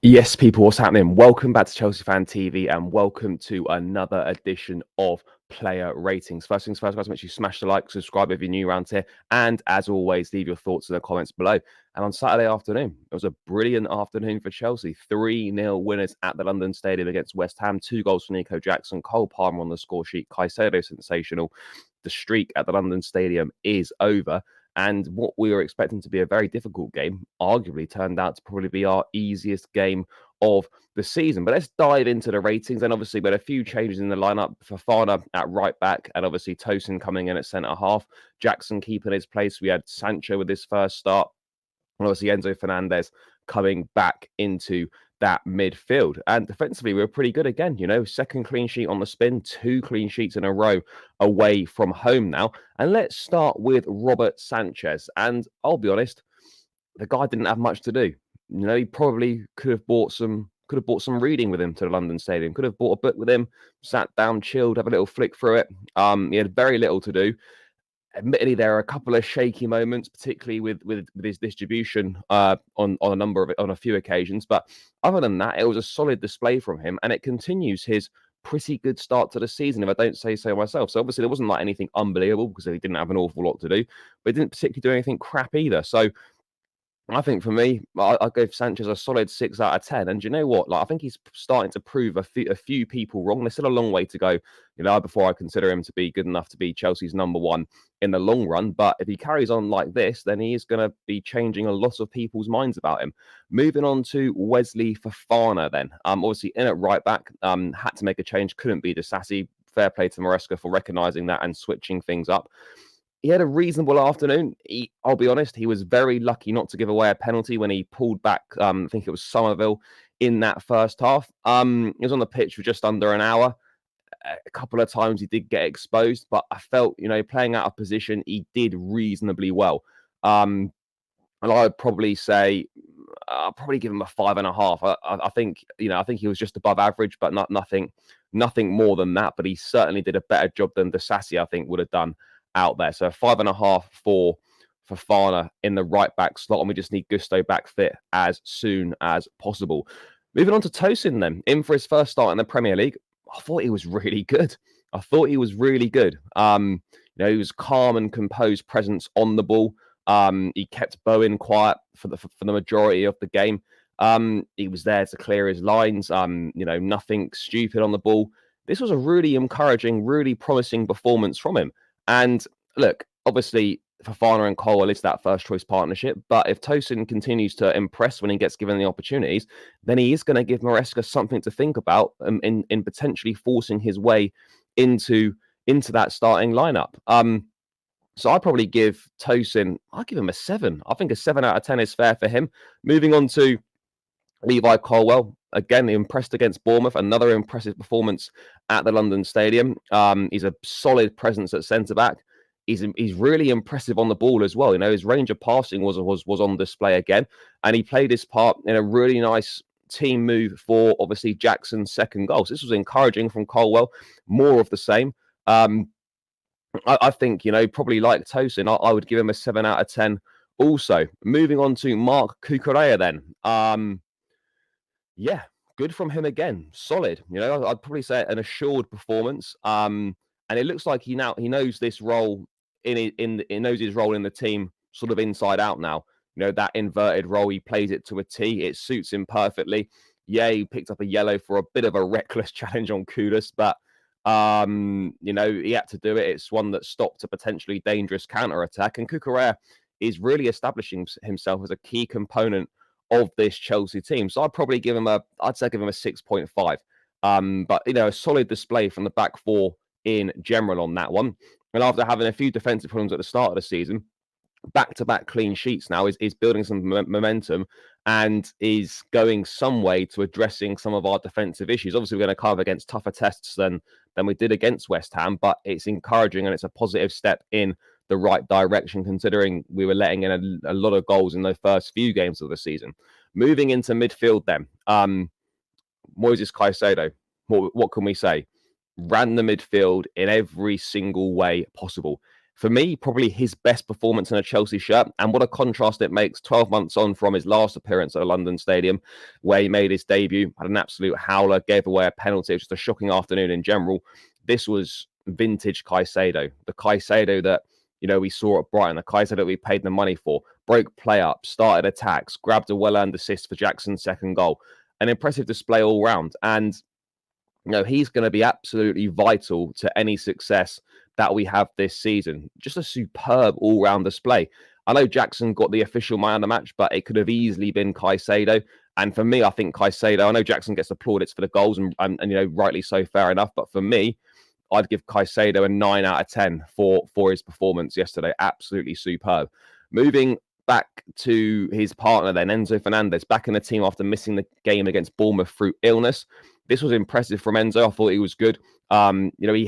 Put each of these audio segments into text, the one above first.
Yes, people, what's happening? Welcome back to Chelsea Fan TV and welcome to another edition of Player Ratings. First things first, guys, make sure you smash the like, subscribe if you're new around here, and as always, leave your thoughts in the comments below. And on Saturday afternoon, it was a brilliant afternoon for Chelsea. 3-0 winners at the London Stadium against West Ham. 2 goals for Nico Jackson, Cole Palmer on the score sheet, Caicedo sensational. The streak at the London Stadium is over. And what we were expecting to be a very difficult game arguably turned out to probably be our easiest game of the season. But let's dive into the ratings. And obviously, we had a few changes in the lineup. Fofana at right back, and obviously Tosin coming in at centre half. Jackson keeping his place. We had Sancho with his first start. And obviously, Enzo Fernandez coming back into that midfield. And defensively, we were pretty good again. Second clean sheet on the spin, 2 clean sheets in a row away from home now. And let's start with Robert Sanchez. And I'll be honest, the guy didn't have much to do. He probably could have bought some reading with him to the London Stadium. Could have bought a book with him, sat down, chilled, have a little flick through it. He had very little to do. Admittedly, there are a couple of shaky moments, particularly with his distribution on a few occasions. But other than that, it was a solid display from him, and it continues his pretty good start to the season, if I don't say so myself. So obviously, there wasn't like anything unbelievable because he didn't have an awful lot to do, but he didn't particularly do anything crap either. So I think for me, I gave Sanchez a solid 6 out of 10. And do you know what? I think he's starting to prove a few people wrong. There's still a long way to go, before I consider him to be good enough to be Chelsea's number one in the long run. But if he carries on like this, then he is going to be changing a lot of people's minds about him. Moving on to Wesley Fofana then. Obviously in at right back, had to make a change. Couldn't be Disasi. Fair play to Maresca for recognising that and switching things up. He had a reasonable afternoon. I'll be honest, he was very lucky not to give away a penalty when he pulled back, I think it was Somerville, in that first half. He was on the pitch for just under an hour. A couple of times he did get exposed, but I felt, playing out of position, he did reasonably well. And I would probably say, I'll probably give him a 5.5. I think, I think he was just above average, but nothing more than that. But he certainly did a better job than Disasi, I think, would have done out there. So 5.5 for Fofana in the right back slot, and we just need Gusto back fit as soon as possible. Moving on to Tosin then, in for his first start in the Premier League. I thought he was really good. He was calm and composed presence on the ball. He kept Bowen quiet for the majority of the game. He was there to clear his lines. Nothing stupid on the ball. This was a really encouraging, really promising performance from him. And look, obviously, Fofana and Cole is that first choice partnership. But if Tosin continues to impress when he gets given the opportunities, then he is going to give Maresca something to think about in potentially forcing his way into that starting lineup. So I'd probably give Tosin, I'll give him a 7. I think a 7 out of 10 is fair for him. Moving on to Levi Colwill, again, impressed against Bournemouth. Another impressive performance at the London Stadium. He's a solid presence at centre-back. He's really impressive on the ball as well. His range of passing was on display again. And he played his part in a really nice team move for, obviously, Jackson's second goal. So this was encouraging from Colwill. More of the same. I think, probably like Tosin, I would give him a 7 out of 10 also. Moving on to Marc Cucurella then. Yeah, good from him again. Solid. I'd probably say an assured performance. And it looks like he knows this role he knows his role in the team sort of inside out now. That inverted role, he plays it to a T. It suits him perfectly. Yeah, he picked up a yellow for a bit of a reckless challenge on Kudus, but he had to do it. It's one that stopped a potentially dangerous counter-attack. And Cucurella is really establishing himself as a key component of this Chelsea team. So I'd probably give him a 6.5. But a solid display from the back four in general on that one. And after having a few defensive problems at the start of the season, back-to-back clean sheets now is building some momentum and is going some way to addressing some of our defensive issues. Obviously, we're going to carve against tougher tests than we did against West Ham, but it's encouraging and it's a positive step in the right direction, considering we were letting in a lot of goals in the first few games of the season. Moving into midfield then, Moises Caicedo, what can we say? Ran the midfield in every single way possible. for me, probably his best performance in a Chelsea shirt. And what a contrast it makes 12 months on from his last appearance at a London stadium, where he made his debut, had an absolute howler, gave away a penalty. It was just a shocking afternoon in general. This was vintage Caicedo, the Caicedo that we saw at Brighton, the Caicedo that we paid the money for, broke play up, started attacks, grabbed a well-earned assist for Jackson's second goal. An impressive display all round. And he's going to be absolutely vital to any success that we have this season. Just a superb all-round display. I know Jackson got the official man of the match, but it could have easily been Caicedo. And for me, I think Caicedo, I know Jackson gets applauded for the goals and rightly so, fair enough. But for me, I'd give Caicedo a 9 out of 10 for his performance yesterday. Absolutely superb. Moving back to his partner then, Enzo Fernandez, back in the team after missing the game against Bournemouth through illness. This was impressive from Enzo. I thought he was good. He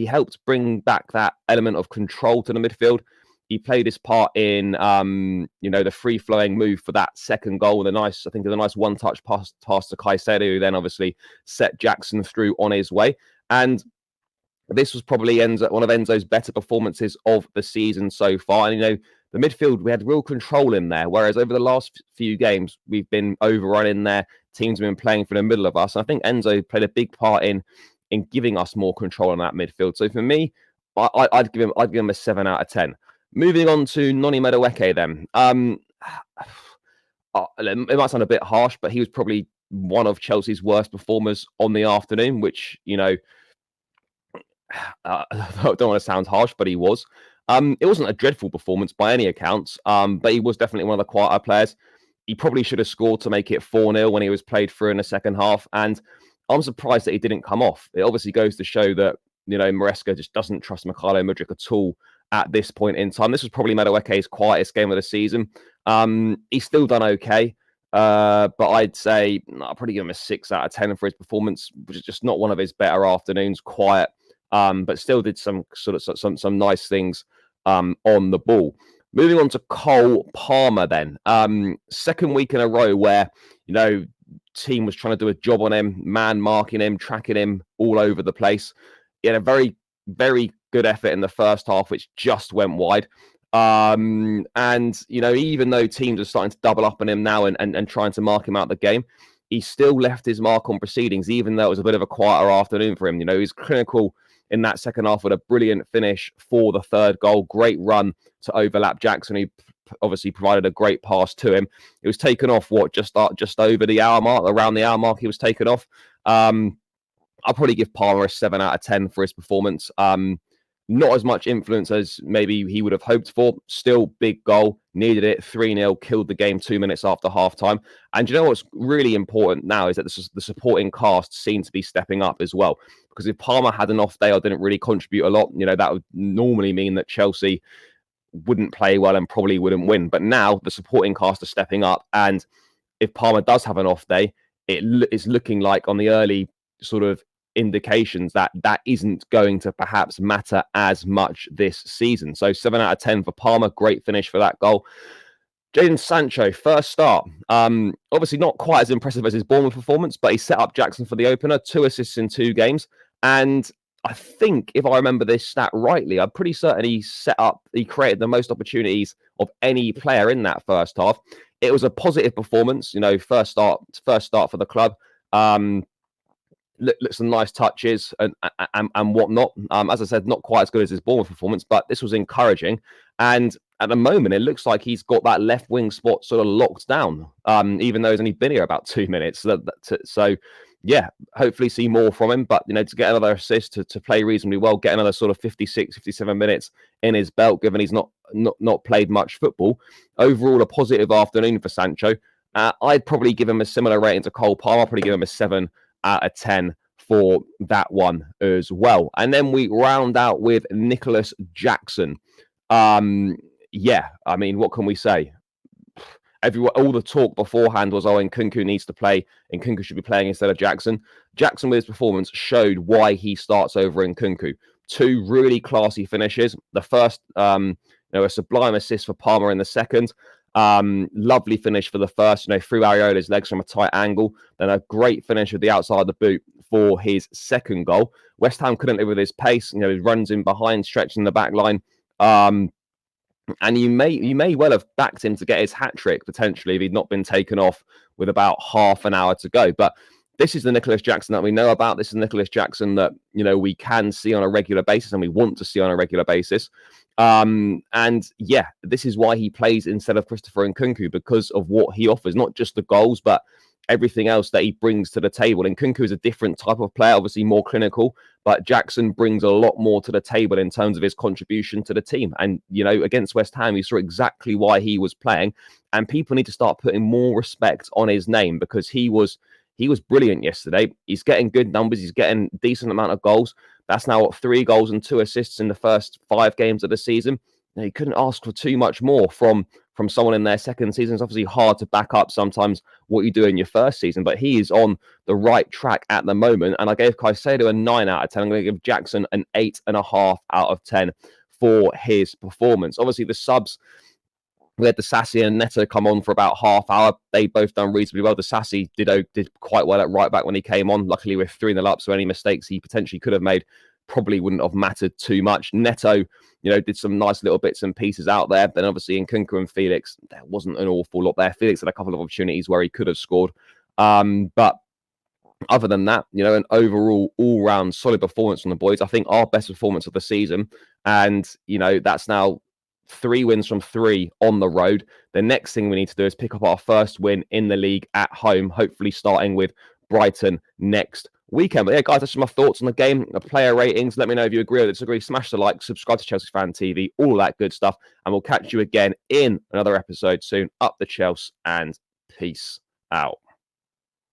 helped bring back that element of control to the midfield. He played his part in the free-flowing move for that second goal with a nice one-touch pass to Caicedo, who then obviously set Jackson through on his way. And this was probably one of Enzo's better performances of the season so far. And, the midfield, we had real control in there, whereas over the last few games, we've been overrunning there. Teams have been playing for the middle of us. And I think Enzo played a big part in giving us more control on that midfield. So for me, I'd give him a 7 out of 10. Moving on to Noni Madueke then. It might sound a bit harsh, but he was probably one of Chelsea's worst performers on the afternoon, which, I don't want to sound harsh, but he was. It wasn't a dreadful performance by any accounts, but he was definitely one of the quieter players. He probably should have scored to make it 4-0 when he was played through in the second half. And I'm surprised that he didn't come off. It obviously goes to show that, Maresca just doesn't trust Mykhailo Mudryk at all at this point in time. This was probably Madueke's quietest game of the season. He's still done okay. But I'd say I'll probably give him a 6 out of 10 for his performance, which is just not one of his better afternoons. Quiet, but still did some nice things on the ball. Moving on to Cole Palmer then. Second week in a row where, team was trying to do a job on him, man marking him, tracking him all over the place. He had a very, very good effort in the first half, which just went wide. And, even though teams are starting to double up on him now and trying to mark him out the game, he still left his mark on proceedings, even though it was a bit of a quieter afternoon for him. He's clinical in that second half with a brilliant finish for the third goal. Great run to overlap Jackson, who obviously provided a great pass to him. It was taken off, just over the hour mark, around the hour mark he was taken off. I'll probably give Palmer a 7 out of 10 for his performance. Not as much influence as maybe he would have hoped for. Still, big goal, needed it, 3-0, killed the game 2 minutes after halftime. And what's really important now is that the supporting cast seem to be stepping up as well. Because if Palmer had an off day or didn't really contribute a lot, that would normally mean that Chelsea wouldn't play well and probably wouldn't win. But now the supporting cast are stepping up. And if Palmer does have an off day, it is looking like on the early sort of indications that isn't going to perhaps matter as much this season. So 7 out of 10 for Palmer. Great finish for that goal. Jadon Sancho, first start. Obviously not quite as impressive as his Bournemouth performance, but he set up Jackson for the opener. 2 assists in 2 games. And I think, if I remember this stat rightly, I'm pretty certain he created the most opportunities of any player in that first half. It was a positive performance, first start for the club. Some nice touches and whatnot. As I said, not quite as good as his Bournemouth performance, but this was encouraging. And at the moment, it looks like he's got that left wing spot sort of locked down, even though he's only been here about 2 minutes. So yeah, hopefully see more from him. But, to get another assist, to play reasonably well, get another sort of 56, 57 minutes in his belt, given he's not played much football. Overall, a positive afternoon for Sancho. I'd probably give him a similar rating to Cole Palmer. I'd probably give him a 7 out of 10 for that one as well. And then we round out with Nicolas Jackson. What can we say? All the talk beforehand was, Nkunku needs to play. Nkunku should be playing instead of Jackson. Jackson, with his performance, showed why he starts over Nkunku. 2 really classy finishes. The first, a sublime assist for Palmer in the second. Lovely finish for the first, through Areola's legs from a tight angle. Then a great finish with the outside of the boot for his second goal. West Ham couldn't live with his pace. He runs in behind, stretching the back line. And you may well have backed him to get his hat trick potentially if he'd not been taken off with about half an hour to go. But this is the Nicolas Jackson that we know about. This is Nicolas Jackson that, you know, we can see on a regular basis and we want to see on a regular basis. And yeah, this is why he plays instead of Christopher Nkunku, because of what he offers, not just the goals, but everything else that he brings to the table. And Nkunku is a different type of player, obviously more clinical, but Jackson brings a lot more to the table in terms of his contribution to the team. And, you know, against West Ham, you saw exactly why he was playing. And people need to start putting more respect on his name, because he was brilliant yesterday. He's getting good numbers. He's getting a decent amount of goals. That's now what, 3 goals and 2 assists in the first 5 games of the season. You couldn't ask for too much more from someone in their second season. It's obviously hard to back up sometimes what you do in your first season, but he is on the right track at the moment. And I gave Caicedo a 9 out of 10. I'm going to give Jackson an 8.5 out of 10 for his performance. Obviously, the subs, we had the Sassy and Neto come on for about half hour. They both done reasonably well. The Sassy did quite well at right back when he came on. Luckily, with 3-0 up, so any mistakes he potentially could have made probably wouldn't have mattered too much. Neto, you know, did some nice little bits and pieces out there. Then obviously in Nkunku and Felix, there wasn't an awful lot there. Felix had a couple of opportunities where he could have scored. But other than that, you know, an overall all-round solid performance from the boys. I think our best performance of the season. And, you know, that's now 3 wins from 3 on the road. The next thing we need to do is pick up our first win in the league at home, hopefully starting with Brighton next weekend. But yeah, guys, that's just my thoughts on the game, the player ratings. Let me know if you agree or disagree. Smash the like, subscribe to Chelsea Fan TV, all that good stuff. And we'll catch you again in another episode soon. Up the Chelsea and peace out.